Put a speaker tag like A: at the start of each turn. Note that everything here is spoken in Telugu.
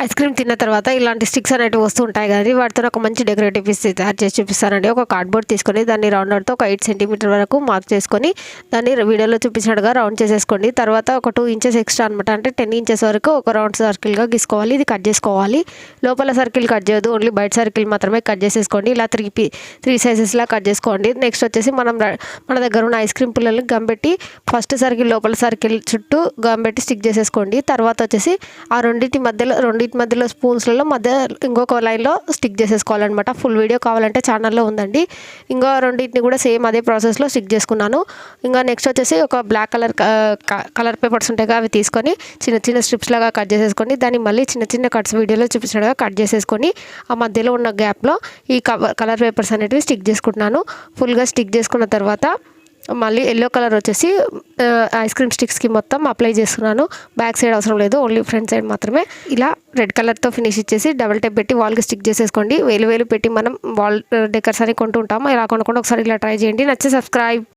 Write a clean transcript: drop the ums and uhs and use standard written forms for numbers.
A: ఐస్ క్రీమ్ తిన్న తర్వాత ఇలాంటి స్టిక్స్ అనేటివి వస్తూ ఉంటాయి కదండి. వాటితో ఒక మంచి డెకరేటివ్ పీస్ తయారు చేసి చూపిస్తానండి. ఒక కార్డ్బోర్డ్ తీసుకొని దాన్ని రౌండర్తో ఒక 8 సెంటీమీటర్ వరకు మార్క్ చేసుకొని దాన్ని వీడియోలో చూపించినట్టుగా రౌండ్ చేసేసుకోండి. తర్వాత ఒక 2 ఇంచెస్ ఎక్స్ట్రా అనమాట, అంటే 10 ఇంచెస్ వరకు ఒక రౌండ్ సర్కిల్గా గీసుకోవాలి. ఇది కట్ చేసుకోవాలి. లోపల సర్కిల్ కట్ చేయొద్దు, ఓన్లీ బయట సర్కిల్ మాత్రమే కట్ చేసేసుకోండి. ఇలా 3 సైజెస్లా కట్ చేసుకోండి. నెక్స్ట్ వచ్చేసి మన దగ్గర ఉన్న ఐస్ క్రీమ్ పుల్లలు గమ్ పెట్టి ఫస్ట్ సర్కిల్ లోపల సర్కిల్ చుట్టూ గమ్ పెట్టి స్టిక్ చేసేసుకోండి. తర్వాత వచ్చేసి ఆ రెండింటి మధ్యలో స్పూన్స్లలో మధ్య ఇంకొక లైన్లో స్టిక్ చేసేసుకోవాలన్నమాట. ఫుల్ వీడియో కావాలంటే ఛానల్లో ఉందండి. ఇంకా రెండింటిని కూడా సేమ్ అదే ప్రాసెస్లో స్టిక్ చేసుకున్నాను. ఇంకా నెక్స్ట్ వచ్చేసి ఒక బ్లాక్ కలర్ పేపర్స్ ఉంటాయి కదా, అవి తీసుకొని చిన్న చిన్న స్ట్రిప్స్ లాగా కట్ చేసేసుకొని దాన్ని మళ్ళీ చిన్న చిన్న కట్స్ వీడియోలో చూపించినట్టుగా కట్ చేసేసుకొని ఆ మధ్యలో ఉన్న గ్యాప్లో ఈ కలర్ పేపర్స్ అనేటివి స్టిక్ చేసుకుంటున్నాను. ఫుల్గా స్టిక్ చేసుకున్న తర్వాత మళ్ళీ ఎల్లో కలర్ వచ్చేసి ఐస్ క్రీమ్ స్టిక్స్కి మొత్తం అప్లై చేస్తున్నాను. బ్యాక్ సైడ్ అవసరం లేదు, ఓన్లీ ఫ్రంట్ సైడ్ మాత్రమే. ఇలా రెడ్ కలర్తో ఫినిష్ ఇచ్చేసి డబుల్ టేప్ పెట్టి వాల్కి స్టిక్ చేసేసుకోండి. వేలు పెట్టి మనం వాల్ డెకర్స్ అని కొంటూ ఉంటాము. ఇలా కొనుక్కోండి, ఒకసారి ఇలా ట్రై చేయండి. నచ్చితే సబ్స్క్రైబ్.